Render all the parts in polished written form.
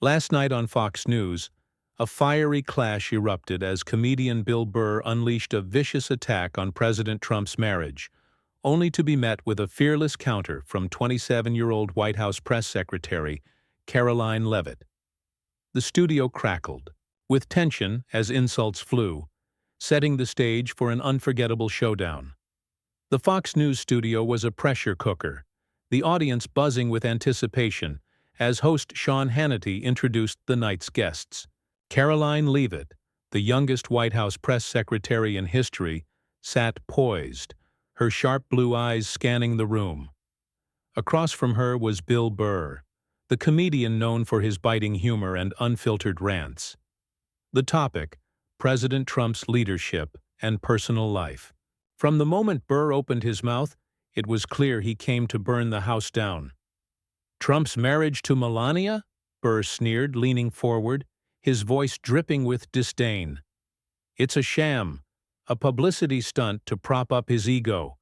Last night on Fox News, a fiery clash erupted as comedian Bill Burr unleashed a vicious attack on President Trump's marriage, only to be met with a fearless counter from 27-year-old White House press secretary Karoline Leavitt. The studio crackled, with tension as insults flew, setting the stage for an unforgettable showdown. The Fox News studio was a pressure cooker, the audience buzzing with anticipation as host Sean Hannity introduced the night's guests. Karoline Leavitt, the youngest White House press secretary in history, sat poised, her sharp blue eyes scanning the room. Across from her was Bill Burr, the comedian known for his biting humor and unfiltered rants. The topic: President Trump's leadership and personal life. From the moment Burr opened his mouth, it was clear he came to burn the house down. "Trump's marriage to Melania?" Burr sneered, leaning forward, his voice dripping with disdain. "It's a sham, a publicity stunt to prop up his ego.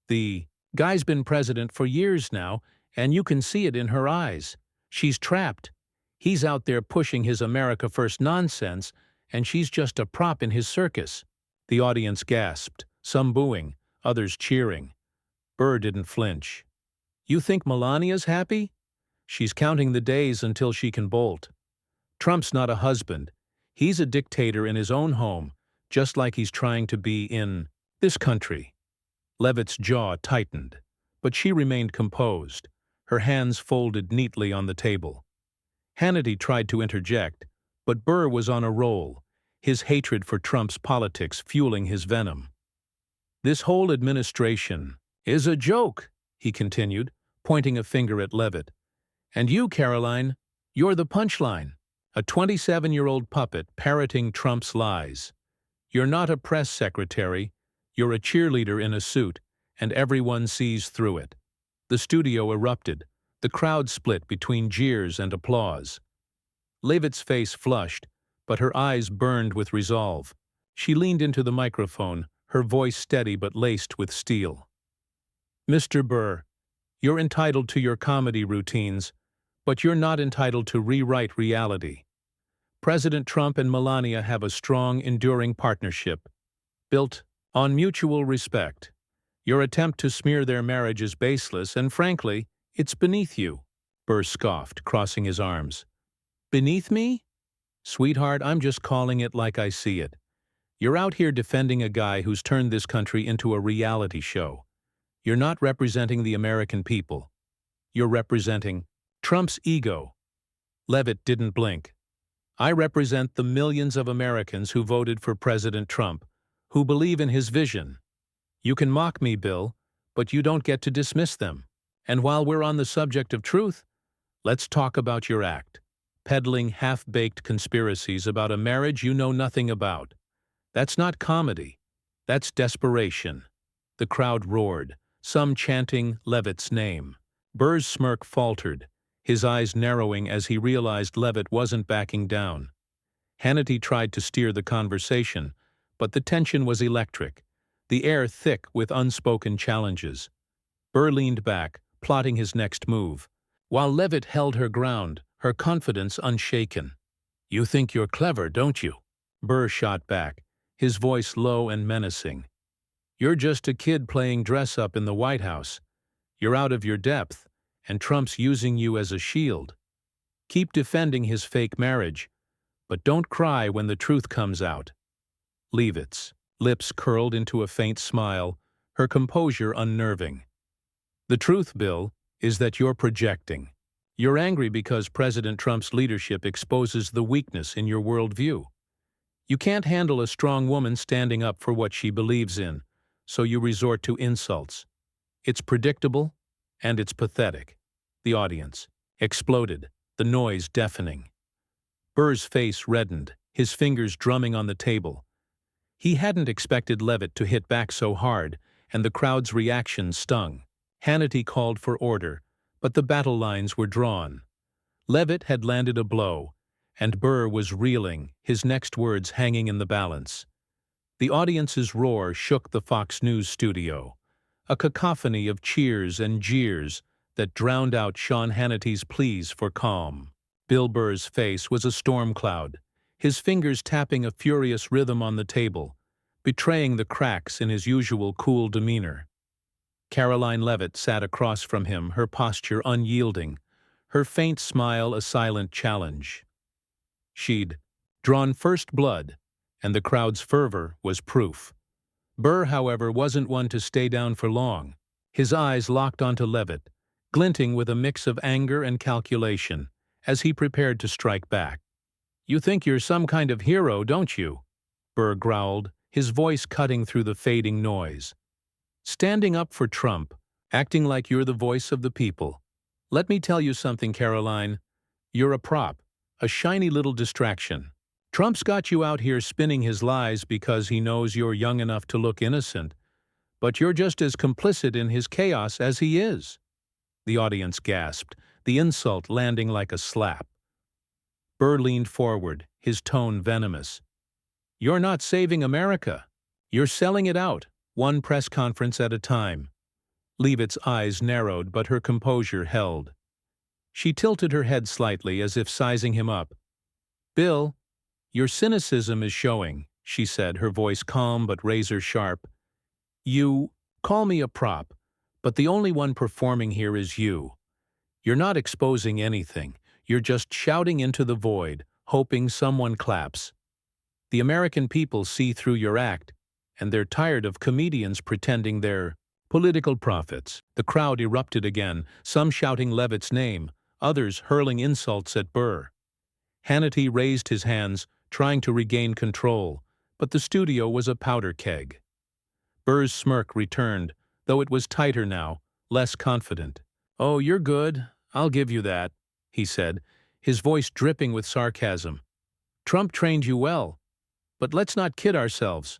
The guy's been president for years now, and you can see it in her eyes. She's trapped. He's out there pushing his America First nonsense, and she's just a prop in his circus." The audience gasped, some booing, others cheering. Burr didn't flinch. "You think Melania's happy? She's counting the days until she can bolt. Trump's not a husband. He's a dictator in his own home, just like he's trying to be in this country." Leavitt's jaw tightened, but she remained composed, her hands folded neatly on the table. Hannity tried to interject, but Burr was on a roll, his hatred for Trump's politics fueling his venom. "This whole administration is a joke," he continued, pointing a finger at Leavitt. "And you, Karoline, you're the punchline, a 27-year-old puppet parroting Trump's lies. You're not a press secretary, you're a cheerleader in a suit, and everyone sees through it." The studio erupted, the crowd split between jeers and applause. Leavitt's face flushed, but her eyes burned with resolve. She leaned into the microphone, her voice steady but laced with steel. "Mr. Burr, you're entitled to your comedy routines, but you're not entitled to rewrite reality. President Trump and Melania have a strong, enduring partnership, built on mutual respect. Your attempt to smear their marriage is baseless, and frankly, it's beneath you." Burr scoffed, crossing his arms. "Beneath me? Sweetheart, I'm just calling it like I see it. You're out here defending a guy who's turned this country into a reality show. You're not representing the American people. You're representing Trump's ego." Leavitt didn't blink. "I represent the millions of Americans who voted for President Trump, who believe in his vision. You can mock me, Bill, but you don't get to dismiss them. And while we're on the subject of truth, let's talk about your act, peddling half-baked conspiracies about a marriage you know nothing about. That's not comedy. That's desperation." The crowd roared, some chanting Leavitt's name. Burr's smirk faltered, his eyes narrowing as he realized Leavitt wasn't backing down. Hannity tried to steer the conversation, but the tension was electric, the air thick with unspoken challenges. Burr leaned back, plotting his next move, while Leavitt held her ground, her confidence unshaken. "You think you're clever, don't you?" Burr shot back, his voice low and menacing. "You're just a kid playing dress-up in the White House. You're out of your depth, and Trump's using you as a shield. Keep defending his fake marriage, but don't cry when the truth comes out." Leavitt's lips curled into a faint smile, her composure unnerving. "The truth, Bill, is that you're projecting. You're angry because President Trump's leadership exposes the weakness in your worldview. You can't handle a strong woman standing up for what she believes in, so you resort to insults. It's predictable, and it's pathetic." The audience exploded, the noise deafening. Burr's face reddened, his fingers drumming on the table. He hadn't expected Leavitt to hit back so hard, and the crowd's reaction stung. Hannity called for order, but the battle lines were drawn. Leavitt had landed a blow, and Burr was reeling, his next words hanging in the balance. The audience's roar shook the Fox News studio, a cacophony of cheers and jeers that drowned out Sean Hannity's pleas for calm. Bill Burr's face was a storm cloud, his fingers tapping a furious rhythm on the table, betraying the cracks in his usual cool demeanor. Karoline Leavitt sat across from him, her posture unyielding, her faint smile a silent challenge. She'd drawn first blood, and the crowd's fervor was proof. Burr, however, wasn't one to stay down for long. His eyes locked onto Leavitt, glinting with a mix of anger and calculation, as he prepared to strike back. "You think you're some kind of hero, don't you?" Burr growled, his voice cutting through the fading noise. "Standing up for Trump, acting like you're the voice of the people. Let me tell you something, Karoline. You're a prop, a shiny little distraction. Trump's got you out here spinning his lies because he knows you're young enough to look innocent, but you're just as complicit in his chaos as he is." The audience gasped, the insult landing like a slap. Burr leaned forward, his tone venomous. "You're not saving America. You're selling it out, one press conference at a time." Leavitt's eyes narrowed, but her composure held. She tilted her head slightly, as if sizing him up. "Bill, your cynicism is showing," she said, her voice calm but razor-sharp. "You call me a prop, but the only one performing here is you. You're not exposing anything. You're just shouting into the void, hoping someone claps. The American people see through your act, and they're tired of comedians pretending they're political prophets." The crowd erupted again, some shouting Leavitt's name, others hurling insults at Burr. Hannity raised his hands, trying to regain control, but the studio was a powder keg. Burr's smirk returned, though it was tighter now, less confident. "Oh, you're good. I'll give you that," he said, his voice dripping with sarcasm. "Trump trained you well. But let's not kid ourselves.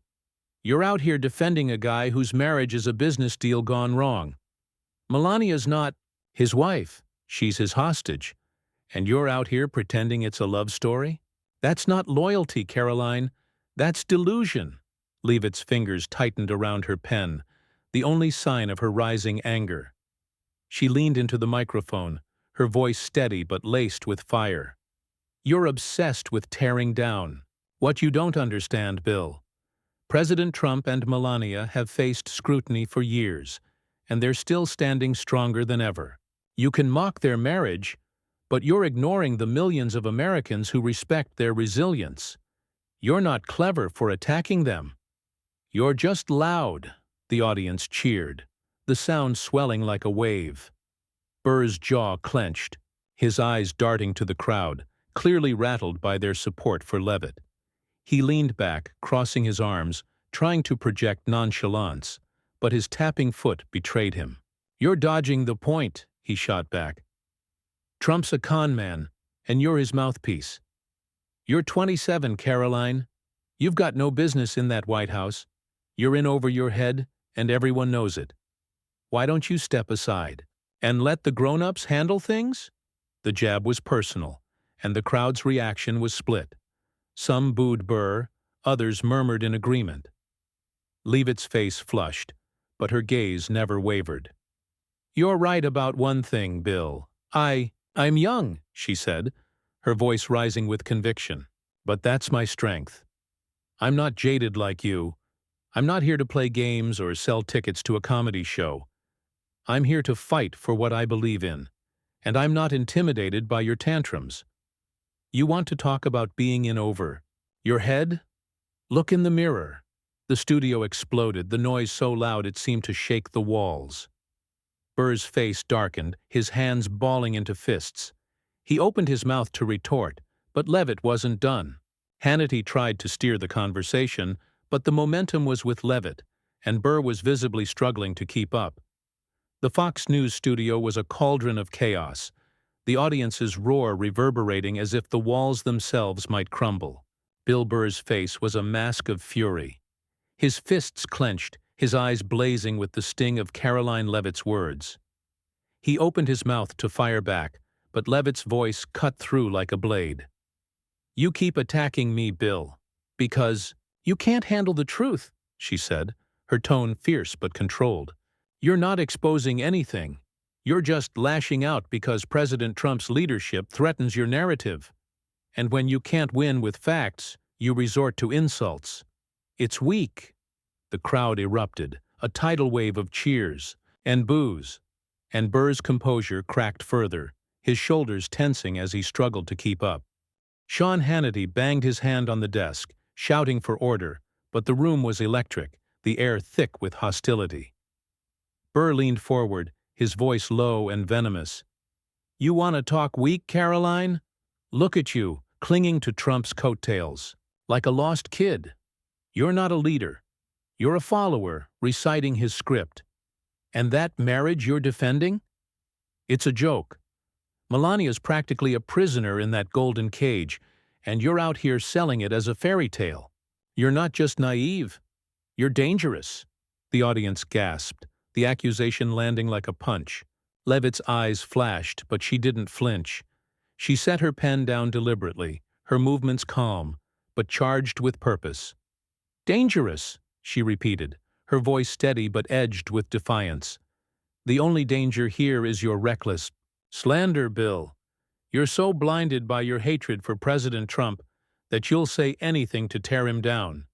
You're out here defending a guy whose marriage is a business deal gone wrong. Melania's not his wife. She's his hostage. And you're out here pretending it's a love story? That's not loyalty, Karoline. That's delusion." Leavitt's fingers tightened around her pen, the only sign of her rising anger. She leaned into the microphone, her voice steady but laced with fire. "You're obsessed with tearing down. What you don't understand, Bill. President Trump and Melania have faced scrutiny for years, and they're still standing stronger than ever. You can mock their marriage, but you're ignoring the millions of Americans who respect their resilience. You're not clever for attacking them. You're just loud." The audience cheered, the sound swelling like a wave. Burr's jaw clenched, his eyes darting to the crowd, clearly rattled by their support for Leavitt. He leaned back, crossing his arms, trying to project nonchalance, but his tapping foot betrayed him. "You're dodging the point," he shot back. "Trump's a con man, and you're his mouthpiece. You're 27, Karoline. You've got no business in that White House. You're in over your head, and everyone knows it. Why don't you step aside and let the grown-ups handle things?" The jab was personal, and the crowd's reaction was split. Some booed Burr, others murmured in agreement. Leavitt's face flushed, but her gaze never wavered. "You're right about one thing, Bill. I'm young," she said, her voice rising with conviction. "But that's my strength. I'm not jaded like you. I'm not here to play games or sell tickets to a comedy show. I'm here to fight for what I believe in, and I'm not intimidated by your tantrums. You want to talk about being in over your head? Look in the mirror." The studio exploded, the noise so loud it seemed to shake the walls. Burr's face darkened, his hands balling into fists. He opened his mouth to retort, but Leavitt wasn't done. Hannity tried to steer the conversation, but the momentum was with Leavitt, and Burr was visibly struggling to keep up. The Fox News studio was a cauldron of chaos, the audience's roar reverberating as if the walls themselves might crumble. Bill Burr's face was a mask of fury. His fists clenched, his eyes blazing with the sting of Karoline Leavitt's words. He opened his mouth to fire back, but Leavitt's voice cut through like a blade. "You keep attacking me, Bill, because you can't handle the truth," she said, her tone fierce but controlled. "You're not exposing anything. You're just lashing out because President Trump's leadership threatens your narrative. And when you can't win with facts, you resort to insults. It's weak." The crowd erupted, a tidal wave of cheers and boos, and Burr's composure cracked further, his shoulders tensing as he struggled to keep up. Sean Hannity banged his hand on the desk, shouting for order, but the room was electric, the air thick with hostility. Burr leaned forward, his voice low and venomous. "You want to talk weak, Karoline? Look at you, clinging to Trump's coattails, like a lost kid. You're not a leader. You're a follower, reciting his script. And that marriage you're defending? It's a joke. Melania's practically a prisoner in that golden cage, and you're out here selling it as a fairy tale. You're not just naive. You're dangerous." The audience gasped, the accusation landing like a punch. Leavitt's eyes flashed, but she didn't flinch. She set her pen down deliberately, her movements calm, but charged with purpose. "Dangerous," she repeated, her voice steady but edged with defiance. "The only danger here is your reckless slander, Bill. You're so blinded by your hatred for President Trump that you'll say anything to tear him down,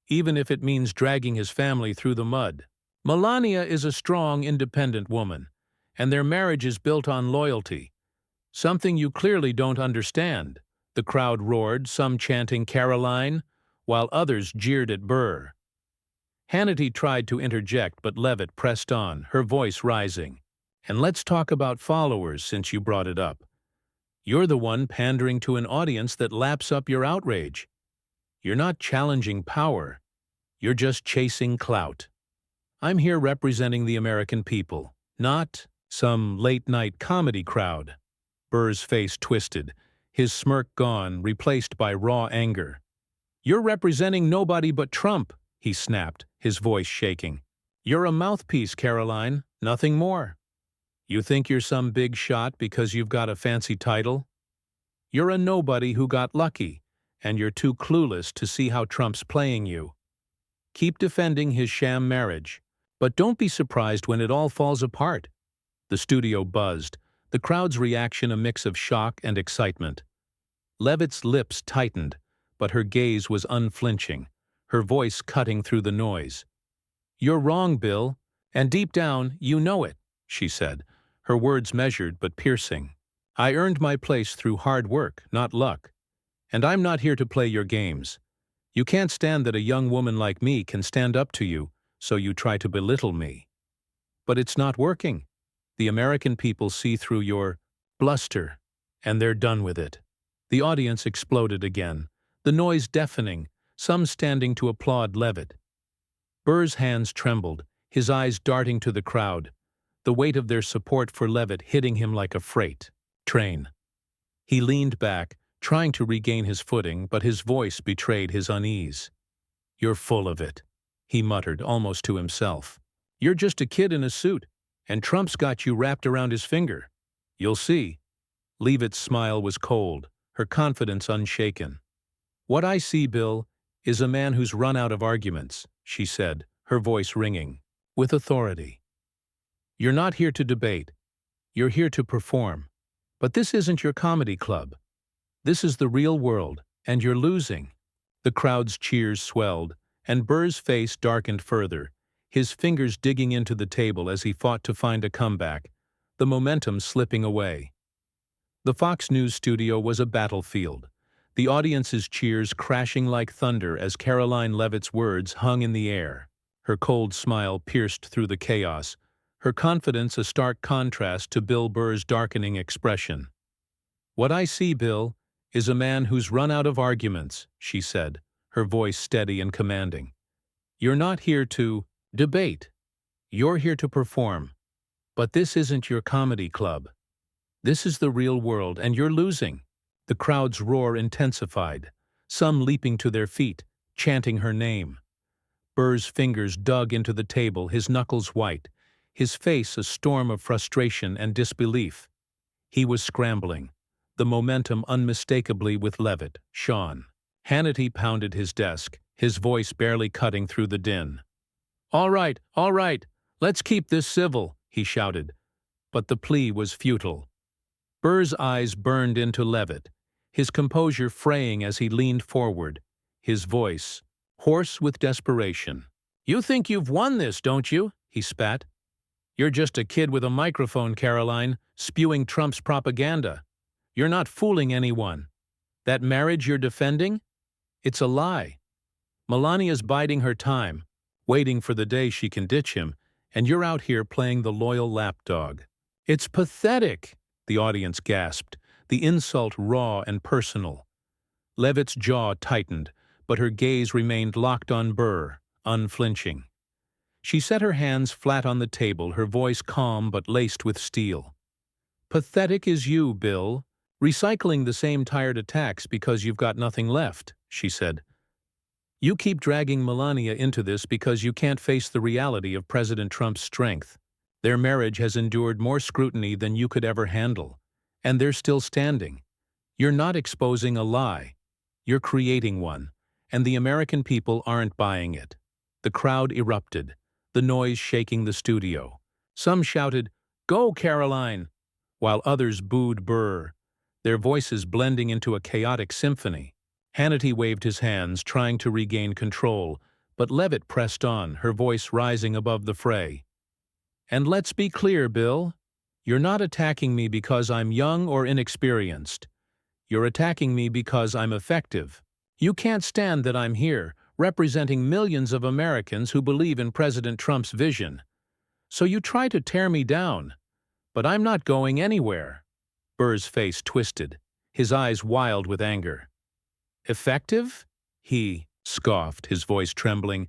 even if it means dragging his family through the mud. Melania is a strong, independent woman, and their marriage is built on loyalty. Something you clearly don't understand." The crowd roared, some chanting Karoline, while others jeered at Burr. Hannity tried to interject, but Leavitt pressed on, her voice rising. "And let's talk about followers, since you brought it up. You're the one pandering to an audience that laps up your outrage. You're not challenging power. You're just chasing clout. I'm here representing the American people, not some late-night comedy crowd." Burr's face twisted, his smirk gone, replaced by raw anger. "You're representing nobody but Trump," he snapped, his voice shaking. "You're a mouthpiece, Karoline, nothing more. You think you're some big shot because you've got a fancy title? You're a nobody who got lucky, and you're too clueless to see how Trump's playing you. Keep defending his sham marriage, but don't be surprised when it all falls apart." The studio buzzed, the crowd's reaction a mix of shock and excitement. Leavitt's lips tightened, but her gaze was unflinching, her voice cutting through the noise. "You're wrong, Bill, and deep down you know it," she said, her words measured but piercing. "I earned my place through hard work, not luck. And I'm not here to play your games. You can't stand that a young woman like me can stand up to you, so you try to belittle me. But it's not working. The American people see through your bluster, and they're done with it." The audience exploded again, the noise deafening, some standing to applaud Leavitt. Burr's hands trembled, his eyes darting to the crowd, the weight of their support for Leavitt hitting him like a freight train. He leaned back, trying to regain his footing, but his voice betrayed his unease. "You're full of it," he muttered, almost to himself. "You're just a kid in a suit, and Trump's got you wrapped around his finger. You'll see." Leavitt's smile was cold, her confidence unshaken. "What I see, Bill, is a man who's run out of arguments," she said, her voice ringing with authority. "You're not here to debate. You're here to perform. But this isn't your comedy club. This is the real world, and you're losing." The crowd's cheers swelled, and Burr's face darkened further, his fingers digging into the table as he fought to find a comeback, the momentum slipping away. The Fox News studio was a battlefield, the audience's cheers crashing like thunder as Karoline Leavitt's words hung in the air. Her cold smile pierced through the chaos, her confidence a stark contrast to Bill Burr's darkening expression. "What I see, Bill, is a man who's run out of arguments," she said, her voice steady and commanding. "You're not here to debate. You're here to perform. But this isn't your comedy club. This is the real world, and you're losing." The crowd's roar intensified, some leaping to their feet, chanting her name. Burr's fingers dug into the table, his knuckles white, his face a storm of frustration and disbelief. He was scrambling, the momentum unmistakably with Leavitt, Sean. Hannity pounded his desk, his voice barely cutting through the din. All right, let's keep this civil," he shouted. But the plea was futile. Burr's eyes burned into Leavitt, his composure fraying as he leaned forward, his voice hoarse with desperation. "You think you've won this, don't you?" he spat. "You're just a kid with a microphone, Karoline, spewing Trump's propaganda. You're not fooling anyone. That marriage you're defending? It's a lie. Melania's biding her time, waiting for the day she can ditch him, and you're out here playing the loyal lapdog." "It's pathetic," the audience gasped, the insult raw and personal. Leavitt's jaw tightened, but her gaze remained locked on Burr, unflinching. She set her hands flat on the table, her voice calm but laced with steel. "Pathetic is you, Bill, recycling the same tired attacks because you've got nothing left," she said. "You keep dragging Melania into this because you can't face the reality of President Trump's strength. Their marriage has endured more scrutiny than you could ever handle, and they're still standing. You're not exposing a lie. You're creating one, and the American people aren't buying it." The crowd erupted, the noise shaking the studio. Some shouted, "Go, Karoline!" while others booed Burr, their voices blending into a chaotic symphony. Hannity waved his hands, trying to regain control, but Leavitt pressed on, her voice rising above the fray. "And let's be clear, Bill. You're not attacking me because I'm young or inexperienced. You're attacking me because I'm effective. You can't stand that I'm here, representing millions of Americans who believe in President Trump's vision. So you try to tear me down. But I'm not going anywhere." Burr's face twisted, his eyes wild with anger. "Effective?" he scoffed, his voice trembling.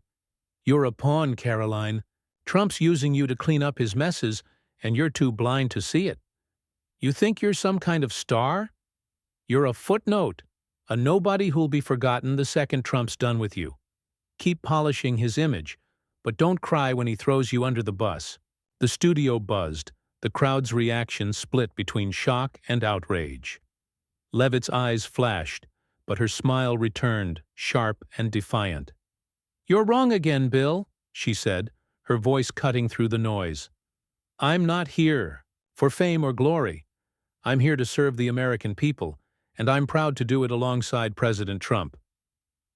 "You're a pawn, Karoline. Trump's using you to clean up his messes, and you're too blind to see it. You think you're some kind of star? You're a footnote, a nobody who'll be forgotten the second Trump's done with you. Keep polishing his image, but don't cry when he throws you under the bus." The studio buzzed, the crowd's reaction split between shock and outrage. Leavitt's eyes flashed, but her smile returned, sharp and defiant. "You're wrong again, Bill," she said, her voice cutting through the noise. "I'm not here for fame or glory. I'm here to serve the American people, and I'm proud to do it alongside President Trump.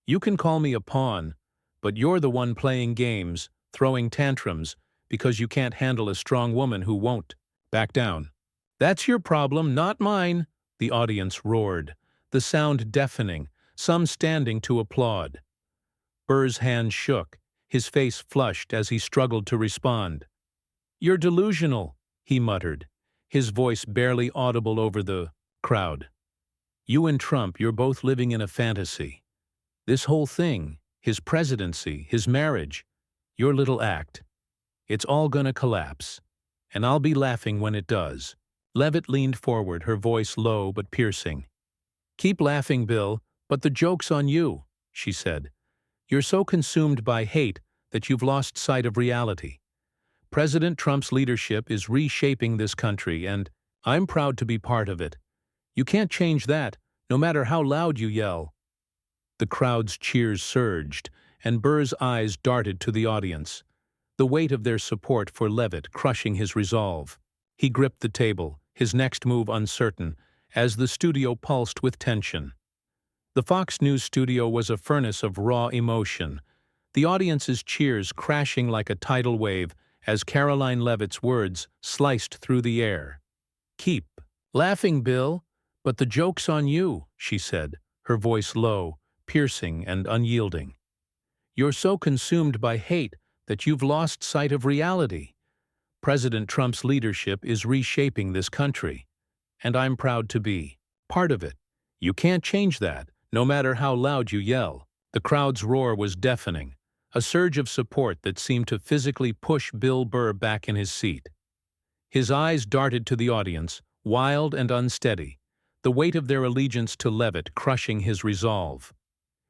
You can call me a pawn, but you're the one playing games, throwing tantrums, because you can't handle a strong woman who won't back down." "That's your problem, not mine," the audience roared, the sound deafening, some standing to applaud. Burr's hand shook, his face flushed as he struggled to respond. "You're delusional," he muttered, his voice barely audible over the crowd. "You and Trump, you're both living in a fantasy. This whole thing, his presidency, his marriage, your little act, it's all gonna collapse, and I'll be laughing when it does." Leavitt leaned forward, her voice low but piercing. "Keep laughing, Bill, but the joke's on you," she said. "You're so consumed by hate that you've lost sight of reality. President Trump's leadership is reshaping this country, and I'm proud to be part of it. You can't change that, no matter how loud you yell." The crowd's cheers surged, and Burr's eyes darted to the audience, the weight of their support for Leavitt crushing his resolve. He gripped the table, his next move uncertain, as the studio pulsed with tension. The Fox News studio was a furnace of raw emotion, the audience's cheers crashing like a tidal wave as Karoline Leavitt's words sliced through the air. "Keep laughing, Bill, but the joke's on you," she said, her voice low, piercing and unyielding. "You're so consumed by hate that you've lost sight of reality. President Trump's leadership is reshaping this country, and I'm proud to be part of it. You can't change that, no matter how loud you yell." The crowd's roar was deafening, a surge of support that seemed to physically push Bill Burr back in his seat. His eyes darted to the audience, wild and unsteady, the weight of their allegiance to Leavitt crushing his resolve.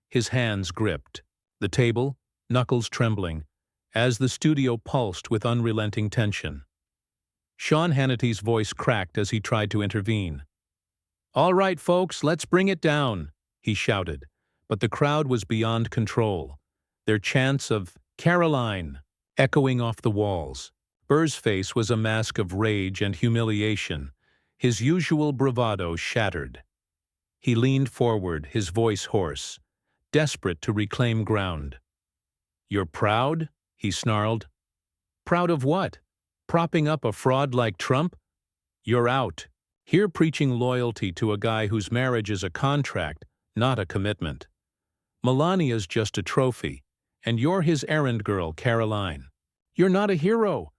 His hands gripped the table, knuckles trembling, as the studio pulsed with unrelenting tension. Sean Hannity's voice cracked as he tried to intervene. "All right, folks, let's bring it down," he shouted, but the crowd was beyond control, their chants of "Karoline" echoing off the walls. Burr's face was a mask of rage and humiliation, his usual bravado shattered. He leaned forward, his voice hoarse, desperate to reclaim ground. "You're proud?" he snarled. "Proud of what? Propping up a fraud like Trump? You're out. Here preaching loyalty to a guy whose marriage is a contract, not a commitment. Melania's just a trophy, and you're his errand girl, Karoline. You're not a hero.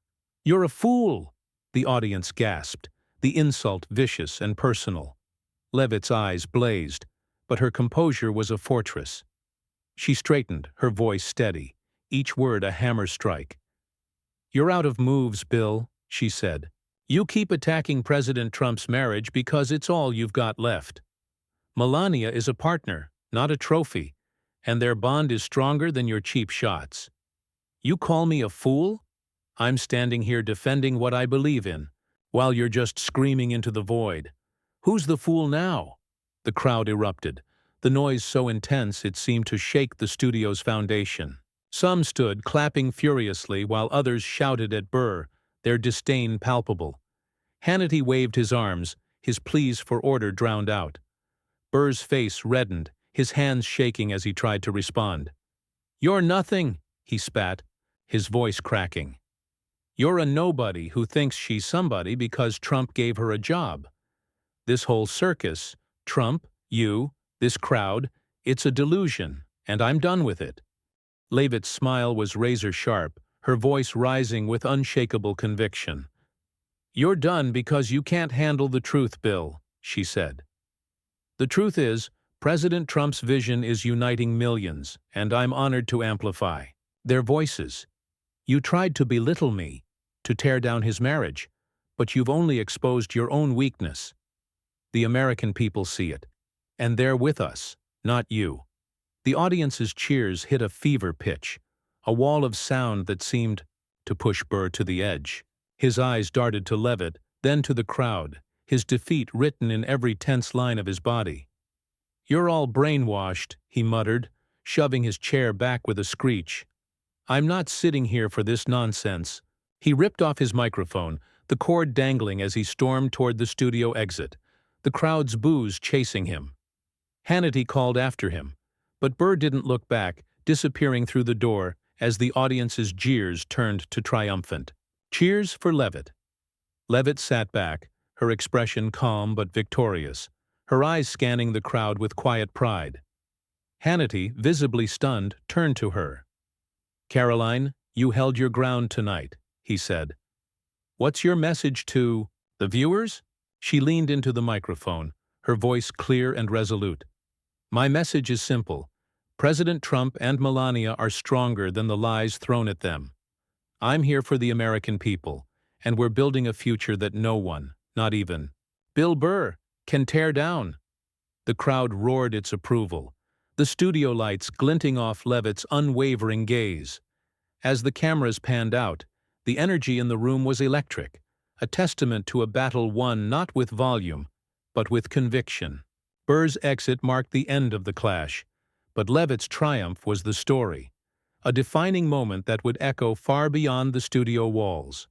You're a fool!" The audience gasped, the insult vicious and personal. Leavitt's eyes blazed, but her composure was a fortress. She straightened, her voice steady, each word a hammer strike. "You're out of moves, Bill," she said. "You keep attacking President Trump's marriage because it's all you've got left. Melania is a partner, not a trophy, and their bond is stronger than your cheap shots. You call me a fool? I'm standing here defending what I believe in, while you're just screaming into the void. Who's the fool now?" The crowd erupted, the noise so intense it seemed to shake the studio's foundation. Some stood clapping furiously while others shouted at Burr, their disdain palpable. Hannity waved his arms, his pleas for order drowned out. Burr's face reddened, his hands shaking as he tried to respond. "You're nothing," he spat, his voice cracking. "You're a nobody who thinks she's somebody because Trump gave her a job. This whole circus, Trump, you, this crowd, it's a delusion, and I'm done with it." Leavitt's smile was razor-sharp, her voice rising with unshakable conviction. "You're done because you can't handle the truth, Bill," she said. "The truth is, President Trump's vision is uniting millions, and I'm honored to amplify their voices. You tried to belittle me, to tear down his marriage, but you've only exposed your own weakness. The American people see it, and they're with us, not you." The audience's cheers hit a fever pitch, a wall of sound that seemed to push Burr to the edge. His eyes darted to Leavitt, then to the crowd, his defeat written in every tense line of his body. "You're all brainwashed," he muttered, shoving his chair back with a screech. "I'm not sitting here for this nonsense." He ripped off his microphone, the cord dangling as he stormed toward the studio exit, the crowd's boos chasing him. Hannity called after him, but Burr didn't look back, disappearing through the door as the audience's jeers turned to triumphant. Cheers for Leavitt. Leavitt sat back, her expression calm but victorious, her eyes scanning the crowd with quiet pride. Hannity, visibly stunned, turned to her. "Karoline, you held your ground tonight," he said. "What's your message to the viewers?" She leaned into the microphone, her voice clear and resolute. "My message is simple. President Trump and Melania are stronger than the lies thrown at them. I'm here for the American people, and we're building a future that no one, not even Bill Burr, can tear down." The crowd roared its approval, the studio lights glinting off Leavitt's unwavering gaze. As the cameras panned out, the energy in the room was electric, a testament to a battle won not with volume, but with conviction. Burr's exit marked the end of the clash, but Leavitt's triumph was the story, a defining moment that would echo far beyond the studio walls.